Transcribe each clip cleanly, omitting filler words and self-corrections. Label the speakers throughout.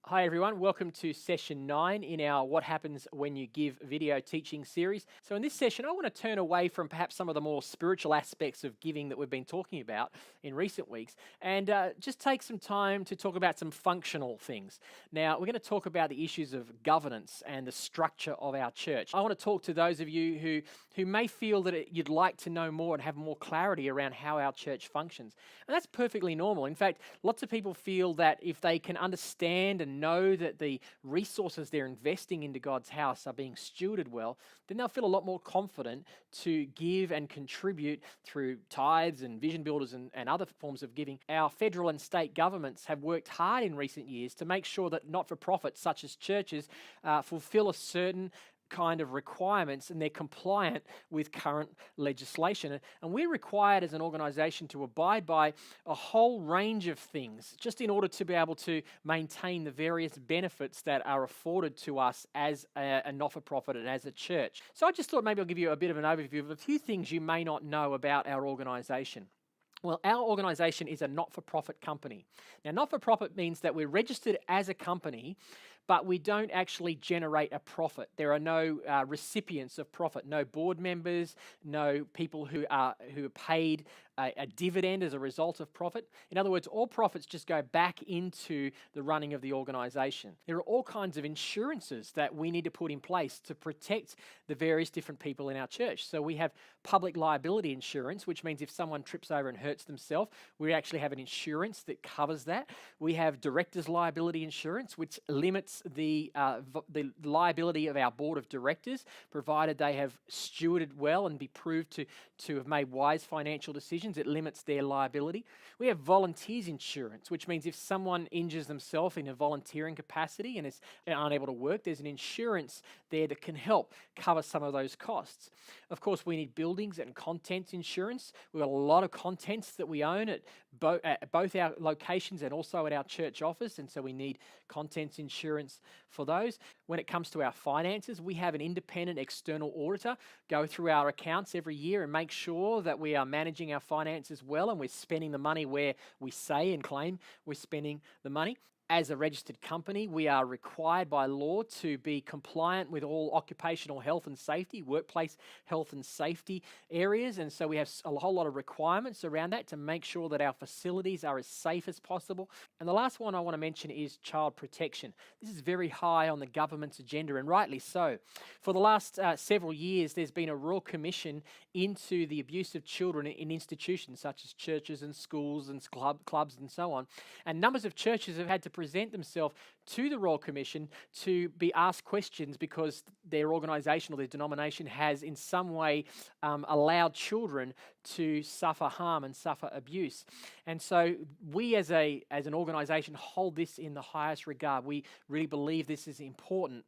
Speaker 1: Hi everyone, welcome to session 9 in our What Happens When You Give video teaching series. So in this session I want to turn away from perhaps some of the more spiritual aspects of giving that we've been talking about in recent weeks and just take some time to talk about some functional things. Now we're going to talk about the issues of governance and the structure of our church. I want to talk to those of you who may feel that you'd like to know more and have more clarity around how our church functions. And that's perfectly normal. In fact, lots of people feel that if they can understand and know that the resources they're investing into God's house are being stewarded well, then they'll feel a lot more confident to give and contribute through tithes and vision builders and other forms of giving. Our federal and state governments have worked hard in recent years to make sure that not-for-profits such as churches fulfill a certain kind of requirements and they're compliant with current legislation. And we're required as an organisation to abide by a whole range of things just in order to be able to maintain the various benefits that are afforded to us as a not-for-profit and as a church. So I just thought maybe I'll give you a bit of an overview of a few things you may not know about our organisation. Well, our organisation is a not-for-profit company. Now, not-for-profit means that we're registered as a company, but we don't actually generate a profit. There are no recipients of profit, no board members, no people who are paid a dividend as a result of profit. In other words, all profits just go back into the running of the organisation. There are all kinds of insurances that we need to put in place to protect the various different people in our church. So we have public liability insurance, which means if someone trips over and hurts themselves, we actually have an insurance that covers that. We have directors' liability insurance, which limits the liability of our board of directors, provided they have stewarded well and be proved to have made wise financial decisions. It limits their liability. We have volunteers insurance, which means if someone injures themselves in a volunteering capacity and is unable to work, there's an insurance there that can help cover some of those costs. Of course, we need buildings and contents insurance. We've got a lot of contents that we own at both our locations and also at our church office, and so we need contents insurance for those. When it comes to our finances, we have an independent external auditor go through our accounts every year and make sure that we are managing our finances well and we're spending the money where we say and claim we're spending the money. As a registered company, we are required by law to be compliant with all occupational health and safety, workplace health and safety areas. And so we have a whole lot of requirements around that to make sure that our facilities are as safe as possible. And the last one I want to mention is child protection. This is very high on the government's agenda, and rightly so. For the last several years, there's been a Royal Commission into the abuse of children in institutions such as churches and schools and clubs and so on. And numbers of churches have had to present themselves to the Royal Commission to be asked questions because their organisation or their denomination has in some way allowed children to suffer harm and suffer abuse. And so we as an organisation hold this in the highest regard. We really believe this is important.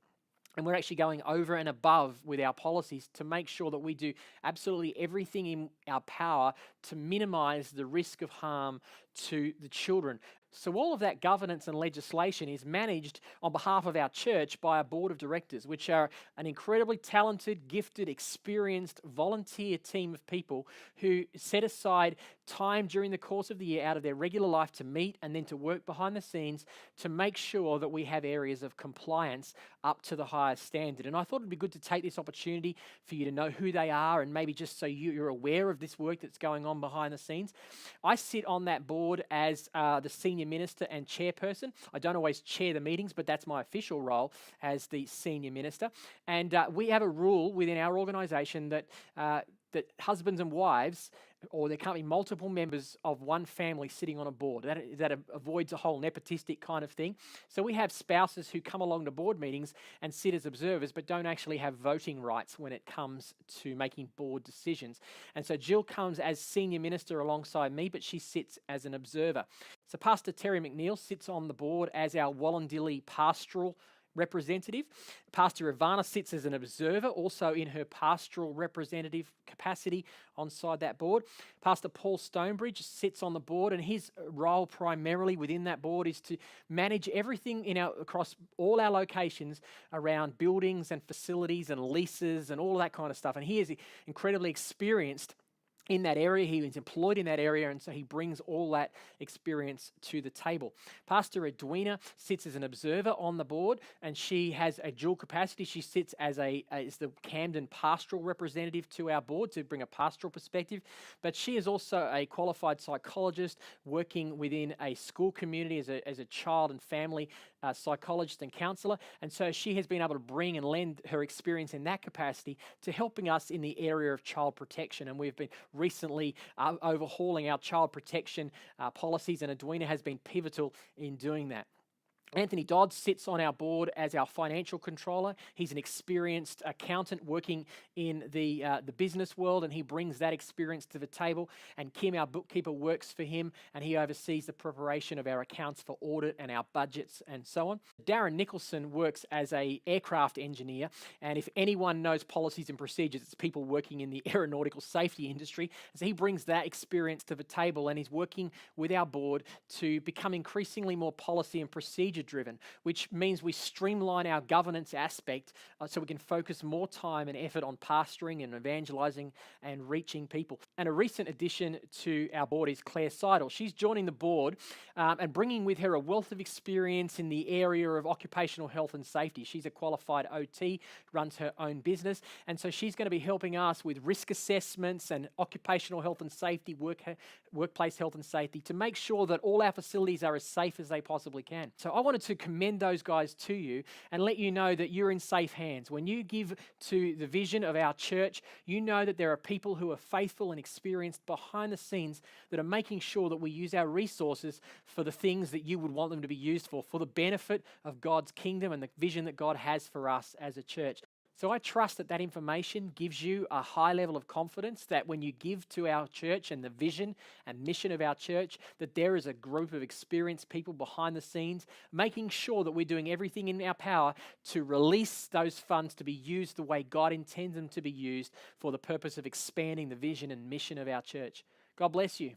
Speaker 1: And we're actually going over and above with our policies to make sure that we do absolutely everything in our power to minimise the risk of harm to the children. So all of that governance and legislation is managed on behalf of our church by a board of directors, which are an incredibly talented, gifted, experienced volunteer team of people who set aside time during the course of the year out of their regular life to meet and then to work behind the scenes to make sure that we have areas of compliance up to the highest standard. And I thought it'd be good to take this opportunity for you to know who they are and maybe just so you're aware of this work that's going on behind the scenes. I sit on that board as the senior minister and chairperson. I don't always chair the meetings, but that's my official role as the senior minister. And we have a rule within our organisation that husbands and wives, or there can't be multiple members of one family sitting on a board. That avoids a whole nepotistic kind of thing. So we have spouses who come along to board meetings and sit as observers, but don't actually have voting rights when it comes to making board decisions. And so Jill comes as senior minister alongside me, but she sits as an observer. So Pastor Terry McNeil sits on the board as our Wallandilly pastoral representative. Pastor Ivana sits as an observer, also in her pastoral representative capacity onside that board. Pastor Paul Stonebridge sits on the board, and his role primarily within that board is to manage everything across all our locations around buildings and facilities and leases and all that kind of stuff. And he is incredibly experienced in that area. He was employed in that area, and so he brings all that experience to the table. Pastor Edwina sits as an observer on the board, and she has a dual capacity. She sits as the Camden pastoral representative to our board to bring a pastoral perspective, but she is also a qualified psychologist working within a school community as a child and family psychologist and counselor, and so she has been able to bring and lend her experience in that capacity to helping us in the area of child protection. And we've been recently overhauling our child protection policies, and Edwina has been pivotal in doing that. Anthony Dodds sits on our board as our financial controller. He's an experienced accountant working in the business world, and he brings that experience to the table. And Kim, our bookkeeper, works for him, and he oversees the preparation of our accounts for audit and our budgets and so on. Darren Nicholson works as an aircraft engineer, and if anyone knows policies and procedures, it's people working in the aeronautical safety industry. So he brings that experience to the table, and he's working with our board to become increasingly more policy and procedure driven, which means we streamline our governance aspect so we can focus more time and effort on pastoring and evangelizing and reaching people. And a recent addition to our board is Claire Seidel. She's joining the board and bringing with her a wealth of experience in the area of occupational health and safety. She's a qualified OT, runs her own business, and so she's going to be helping us with risk assessments and occupational health and safety, workplace health and safety, to make sure that all our facilities are as safe as they possibly can. So I wanted to commend those guys to you and let you know that you're in safe hands. When you give to the vision of our church, you know that there are people who are faithful and experienced behind the scenes that are making sure that we use our resources for the things that you would want them to be used for the benefit of God's kingdom and the vision that God has for us as a church. So I trust that that information gives you a high level of confidence that when you give to our church and the vision and mission of our church, that there is a group of experienced people behind the scenes making sure that we're doing everything in our power to release those funds to be used the way God intends them to be used for the purpose of expanding the vision and mission of our church. God bless you.